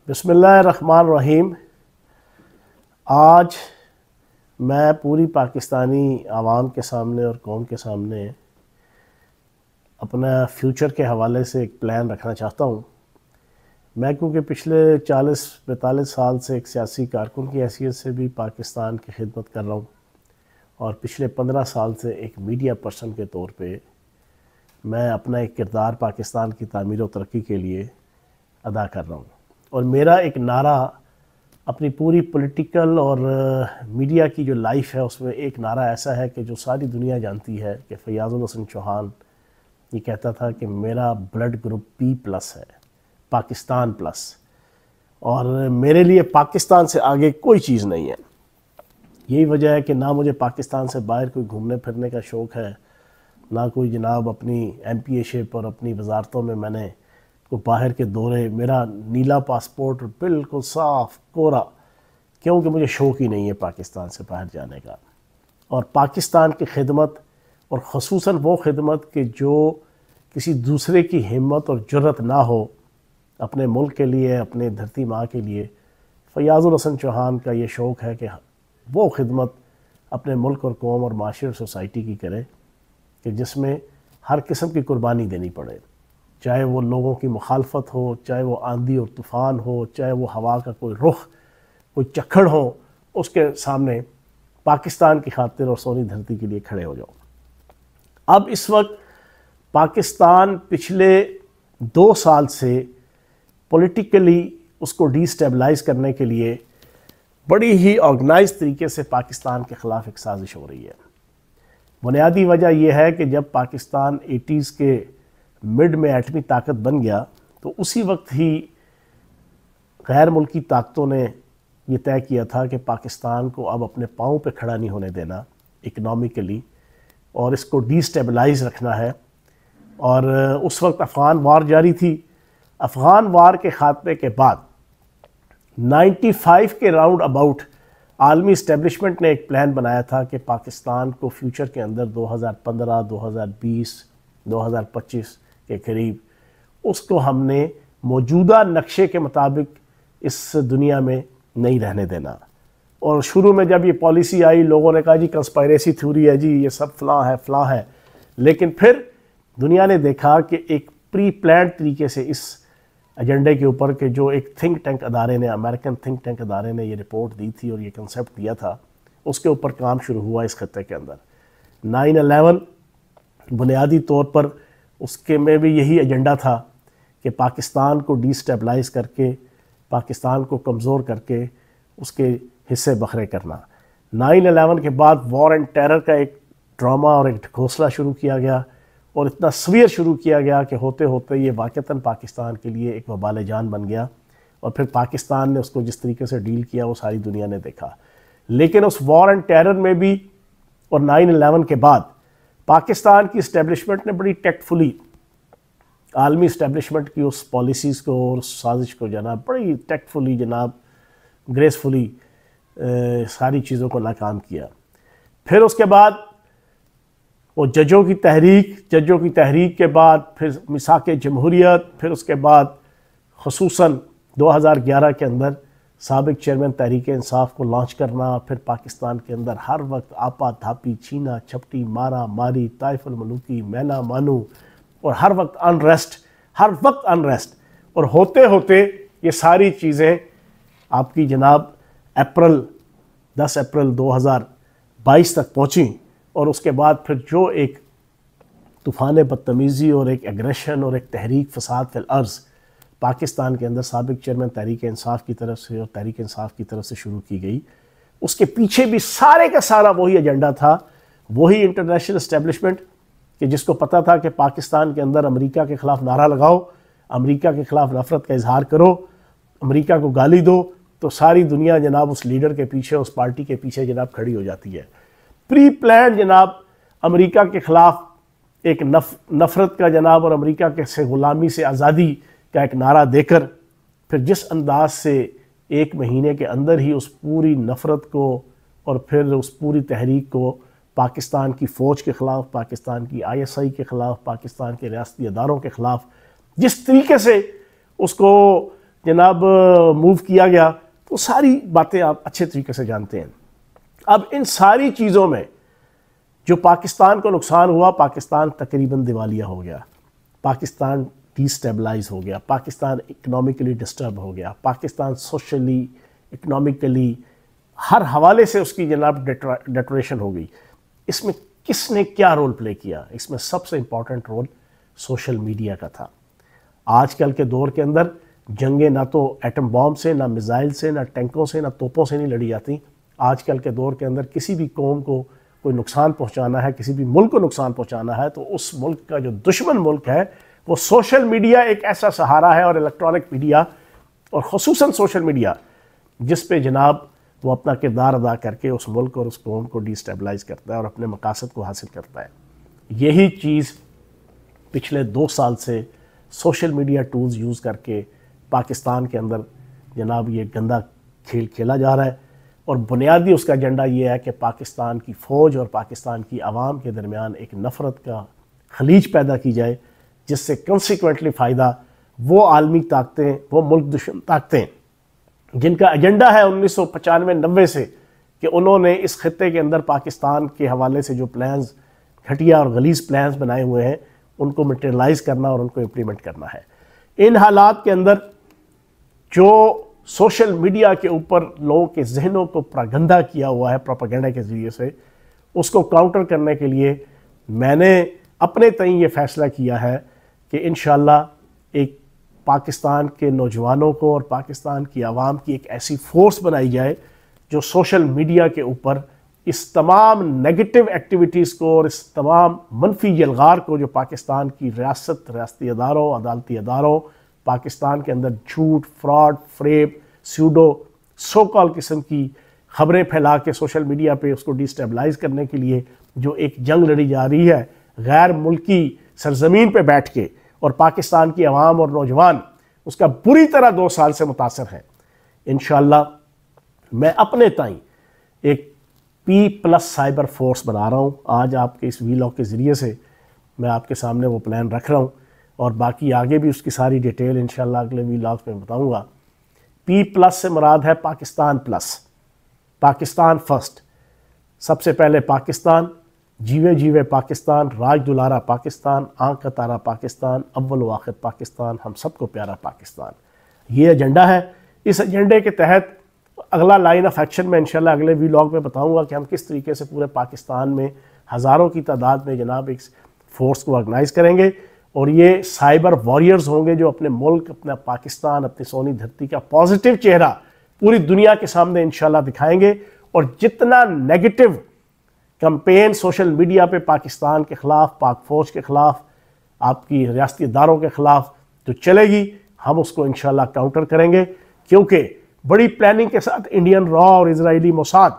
بسم اللہ الرحمن الرحیم۔ آج میں پوری پاکستانی عوام کے سامنے اور قوم کے سامنے اپنا فیوچر کے حوالے سے ایک پلان رکھنا چاہتا ہوں۔ میں کیونکہ پچھلے 40-45 سال سے ایک سیاسی کارکن کی حیثیت سے بھی پاکستان کی خدمت کر رہا ہوں، اور پچھلے 15 سال سے ایک میڈیا پرسن کے طور پہ میں اپنا ایک کردار پاکستان کی تعمیر و ترقی کے لیے ادا کر رہا ہوں۔ اور میرا ایک نعرہ اپنی پوری پولیٹیکل اور میڈیا کی جو لائف ہے اس میں ایک نعرہ ایسا ہے کہ جو ساری دنیا جانتی ہے کہ فیاض الحسن چوہان یہ کہتا تھا کہ میرا بلڈ گروپ P+ ہے، پاکستان پلس، اور میرے لیے پاکستان سے آگے کوئی چیز نہیں ہے۔ یہی وجہ ہے کہ نہ مجھے پاکستان سے باہر کوئی گھومنے پھرنے کا شوق ہے، نہ کوئی جناب اپنی MPA شپ اور اپنی وزارتوں میں نے کو باہر کے دورے، میرا نیلا پاسپورٹ بالکل صاف کورا، کیونکہ مجھے شوق ہی نہیں ہے پاکستان سے باہر جانے کا۔ اور پاکستان کی خدمت، اور خصوصاً وہ خدمت کہ جو کسی دوسرے کی ہمت اور جرت نہ ہو اپنے ملک کے لیے، اپنے دھرتی ماں کے لیے، فیاض الحسن چوہان کا یہ شوق ہے کہ وہ خدمت اپنے ملک اور قوم اور معاشرے اور سوسائٹی کی کرے کہ جس میں ہر قسم کی قربانی دینی پڑے، چاہے وہ لوگوں کی مخالفت ہو، چاہے وہ آندھی اور طوفان ہو، چاہے وہ ہوا کا کوئی رخ، کوئی چکھڑ ہو، اس کے سامنے پاکستان کی خاطر اور سونی دھرتی کے لیے کھڑے ہو جاؤ۔ اب اس وقت پاکستان پچھلے 2 سال سے پولیٹیکلی اس کو ڈی سٹیبلائز کرنے کے لیے بڑی ہی آرگنائز طریقے سے پاکستان کے خلاف ایک سازش ہو رہی ہے۔ بنیادی وجہ یہ ہے کہ جب پاکستان 80s کے مڈ میں ایٹمی طاقت بن گیا تو اسی وقت ہی غیر ملکی طاقتوں نے یہ طے کیا تھا کہ پاکستان کو اب اپنے پاؤں پہ کھڑا نہیں ہونے دینا اکنامکلی، اور اس کو ڈی سٹیبلائز رکھنا ہے۔ اور اس وقت افغان وار جاری تھی۔ افغان وار کے خاتمے کے بعد 95 کے راؤنڈ اباؤٹ عالمی اسٹیبلشمنٹ نے ایک پلان بنایا تھا کہ پاکستان کو فیوچر کے اندر 2015، 2020، 2025 کے قریب اس کو ہم نے موجودہ نقشے کے مطابق اس دنیا میں نہیں رہنے دینا۔ اور شروع میں جب یہ پالیسی آئی لوگوں نے کہا جی کنسپائریسی تھیوری ہے، جی یہ سب فلاں ہے، لیکن پھر دنیا نے دیکھا کہ ایک پری پلانڈ طریقے سے اس ایجنڈے کے اوپر کہ جو ایک تھنک ٹینک ادارے نے، امریکن تھنک ٹینک ادارے نے یہ رپورٹ دی تھی اور یہ کنسیپٹ دیا تھا، اس کے اوپر کام شروع ہوا اس خطے کے اندر۔ 9/11 بنیادی طور پر اس کے میں بھی یہی ایجنڈا تھا کہ پاکستان کو ڈی سٹیبلائز کر کے، پاکستان کو کمزور کر کے اس کے حصے بکھرے کرنا۔ 9/11 کے بعد وار اینڈ ٹیرر کا ایک ڈرامہ اور ایک ڈھکوسلا شروع کیا گیا، اور اتنا سویر شروع کیا گیا کہ ہوتے ہوتے یہ واقعتاً پاکستان کے لیے ایک وبال جان بن گیا، اور پھر پاکستان نے اس کو جس طریقے سے ڈیل کیا وہ ساری دنیا نے دیکھا۔ لیکن اس وار اینڈ ٹیرر میں بھی اور 9/11 کے بعد پاکستان کی اسٹیبلشمنٹ نے بڑی ٹیکٹفلی عالمی اسٹیبلشمنٹ کی اس پالیسیز کو اور اس سازش کو جناب بڑی ٹیکٹفلی جناب گریسفلی ساری چیزوں کو ناکام کیا۔ پھر اس کے بعد وہ ججوں کی تحریک کے بعد پھر میثاق جمہوریت، پھر اس کے بعد خصوصاً 2011 کے اندر سابق چیئرمین تحریک انصاف کو لانچ کرنا، پھر پاکستان کے اندر ہر وقت آپا دھاپی، چھینا چھپٹی، مارا ماری، طائف الملوکی، مینا مانو، اور ہر وقت انریسٹ، اور ہوتے ہوتے یہ ساری چیزیں آپ کی جناب 10 اپریل 2022 تک پہنچیں، اور اس کے بعد پھر جو ایک طوفان بدتمیزی اور ایک ایگریشن اور ایک تحریک فساد فی الارض پاکستان کے اندر سابق چیئرمین تحریک انصاف کی طرف سے اور تحریک انصاف کی طرف سے شروع کی گئی، اس کے پیچھے بھی سارے کا سارا وہی ایجنڈا تھا، وہی انٹرنیشنل اسٹیبلشمنٹ کہ جس کو پتہ تھا کہ پاکستان کے اندر امریکہ کے خلاف نعرہ لگاؤ، امریکہ کے خلاف نفرت کا اظہار کرو، امریکہ کو گالی دو، تو ساری دنیا جناب اس لیڈر کے پیچھے، اس پارٹی کے پیچھے جناب کھڑی ہو جاتی ہے۔ پری پلان جناب امریکہ کے خلاف ایک نفرت کا جناب اور امریکہ کے سے غلامی سے آزادی کا ایک نعرہ دے کر پھر جس انداز سے 1 مہینے کے اندر ہی اس پوری نفرت کو اور پھر اس پوری تحریک کو پاکستان کی فوج کے خلاف، پاکستان کی ISI کے خلاف، پاکستان کے ریاستی اداروں کے خلاف جس طریقے سے اس کو جناب موو کیا گیا، تو ساری باتیں آپ اچھے طریقے سے جانتے ہیں۔ اب ان ساری چیزوں میں جو پاکستان کو نقصان ہوا، پاکستان تقریباً دیوالیہ ہو گیا، پاکستان ڈی سٹیبلائز ہو گیا، پاکستان اکنامکلی ڈسٹرب ہو گیا، پاکستان سوشلی اکنامکلی ہر حوالے سے اس کی جناب ڈیٹوریشن ہو گئی۔ اس میں کس نے کیا رول پلے کیا؟ اس میں سب سے امپورٹنٹ رول سوشل میڈیا کا تھا۔ آج کل کے دور کے اندر جنگیں نہ تو ایٹم بام سے، نہ میزائل سے، نہ ٹینکوں سے، نہ توپوں سے نہیں لڑی جاتی۔ آج کل کے دور کے اندر کسی بھی قوم کو کوئی نقصان پہنچانا ہے، کسی بھی ملک کو نقصان پہنچانا ہے، تو اس ملک کا جو دشمن ملک ہے وہ سوشل میڈیا ایک ایسا سہارا ہے، اور الیکٹرانک میڈیا اور خصوصاً سوشل میڈیا، جس پہ جناب وہ اپنا کردار ادا کر کے اس ملک اور اس قوم کو ڈی سٹیبلائز کرتا ہے اور اپنے مقاصد کو حاصل کرتا ہے۔ یہی چیز پچھلے 2 سال سے سوشل میڈیا ٹولز یوز کر کے پاکستان کے اندر جناب یہ گندا کھیل کھیلا جا رہا ہے، اور بنیادی اس کا ایجنڈا یہ ہے کہ پاکستان کی فوج اور پاکستان کی عوام کے درمیان ایک نفرت کا خلیج پیدا کی جائے، جس سے کنسیکوینٹلی فائدہ وہ عالمی طاقتیں، وہ ملک دشمن طاقتیں جن کا ایجنڈا ہے 1995-90 سے کہ انہوں نے اس خطے کے اندر پاکستان کے حوالے سے جو پلانز گھٹیا اور غلیظ پلانز بنائے ہوئے ہیں، ان کو مٹیریلائز کرنا اور ان کو امپلیمنٹ کرنا ہے۔ ان حالات کے اندر جو سوشل میڈیا کے اوپر لوگوں کے ذہنوں کو پراگندہ کیا ہوا ہے پروپیگنڈا کے ذریعے سے، اس کو کاؤنٹر کرنے کے لیے میں نے اپنے تئیں یہ فیصلہ کیا ہے کہ انشاءاللہ ایک پاکستان کے نوجوانوں کو اور پاکستان کی عوام کی ایک ایسی فورس بنائی جائے جو سوشل میڈیا کے اوپر اس تمام نیگیٹو ایکٹیویٹیز کو اور اس تمام منفی یلغار کو جو پاکستان کی ریاست، ریاستی اداروں، عدالتی اداروں، پاکستان کے اندر جھوٹ، فراڈ، فریب، سیوڈو، سو کال قسم کی خبریں پھیلا کے سوشل میڈیا پہ اس کو ڈی سٹیبلائز کرنے کے لیے جو ایک جنگ لڑی جا رہی ہے غیر ملکی سرزمین پہ بیٹھ کے، اور پاکستان کی عوام اور نوجوان اس کا بری طرح 2 سال سے متاثر ہیں۔ انشاءاللہ میں اپنے تائیں ایک P+ سائبر فورس بنا رہا ہوں۔ آج آپ کے اس ویلاگ کے ذریعے سے میں آپ کے سامنے وہ پلان رکھ رہا ہوں، اور باقی آگے بھی اس کی ساری ڈیٹیل انشاءاللہ اگلے ویلاگز میں بتاؤں گا۔ P+ سے مراد ہے پاکستان پلس، پاکستان فرسٹ، سب سے پہلے پاکستان، جیوے جیوے پاکستان، راج دلارا پاکستان، آنکھ کا تارا پاکستان، اول و آخر پاکستان، ہم سب کو پیارا پاکستان۔ یہ ایجنڈا ہے۔ اس ایجنڈے کے تحت اگلا لائن آف ایکشن میں انشاءاللہ اگلے ویلاگ میں بتاؤں گا کہ ہم کس طریقے سے پورے پاکستان میں ہزاروں کی تعداد میں جناب ایک فورس کو آرگنائز کریں گے، اور یہ سائبر واریئرز ہوں گے جو اپنے ملک، اپنا پاکستان، اپنی سونی دھرتی کا پازیٹیو چہرہ پوری دنیا کے سامنے انشاءاللہ دکھائیں گے، اور جتنا نیگیٹو کمپین سوشل میڈیا پہ پاکستان کے خلاف، پاک فوج کے خلاف، آپ کی ریاستی اداروں کے خلاف جو چلے گی، ہم اس کو انشاءاللہ کاؤنٹر کریں گے، کیونکہ بڑی پلاننگ کے ساتھ انڈین را اور اسرائیلی موساد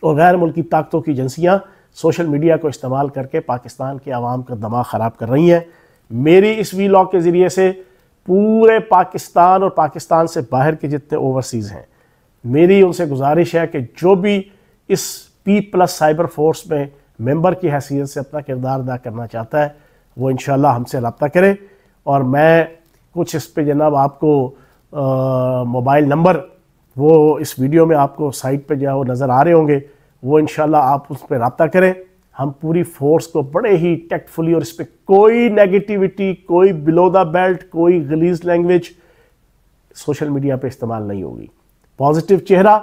اور غیر ملکی طاقتوں کی ایجنسیاں سوشل میڈیا کو استعمال کر کے پاکستان کے عوام کا دماغ خراب کر رہی ہیں۔ میری اس ویلاگ کے ذریعے سے پورے پاکستان اور پاکستان سے باہر کے جتنے اوورسیز ہیں، میری ان سے گزارش ہے کہ جو بھی اس P+ سائبر فورس میں ممبر کی حیثیت سے اپنا کردار ادا کرنا چاہتا ہے وہ انشاءاللہ ہم سے رابطہ کرے، اور میں کچھ اس پہ جناب آپ کو موبائل نمبر وہ اس ویڈیو میں آپ کو سائٹ پہ جو نظر آ رہے ہوں گے، وہ انشاءاللہ آپ اس پہ رابطہ کریں۔ ہم پوری فورس کو بڑے ہی ٹیکٹفلی، اور اس پہ کوئی نیگیٹیوٹی، کوئی بلو دا بیلٹ، کوئی غلیظ لینگویج سوشل میڈیا پہ استعمال نہیں ہوگی۔ پازیٹیو چہرہ،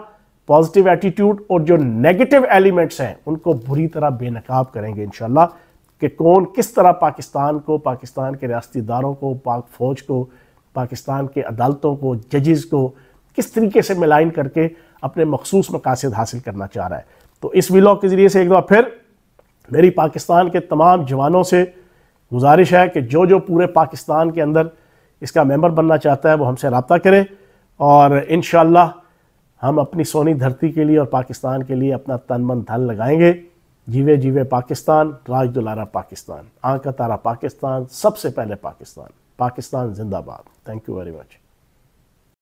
پازیٹیو ایٹیٹیوڈ، اور جو نیگیٹو ایلیمنٹس ہیں ان کو بری طرح بے نقاب کریں گے انشاءاللہ، کہ کون کس طرح پاکستان کو، پاکستان کے ریاستی اداروں کو، پاک فوج کو، پاکستان کے عدالتوں کو، ججز کو کس طریقے سے ملائن کر کے اپنے مخصوص مقاصد حاصل کرنا چاہ رہا ہے۔ تو اس ویلاگ کے ذریعے سے ایک دفعہ پھر میری پاکستان کے تمام جوانوں سے گزارش ہے کہ جو جو پورے پاکستان کے اندر اس کا ممبر بننا چاہتا ہے وہ ہم سے رابطہ کرے، اور انشاءاللہ ہم اپنی سونی دھرتی کے لیے اور پاکستان کے لیے اپنا تن من دھن لگائیں گے۔ جیوے جیوے پاکستان، راج دلارا پاکستان، آنکھ کا تارا پاکستان، سب سے پہلے پاکستان، پاکستان زندہ باد۔ Thank you very much.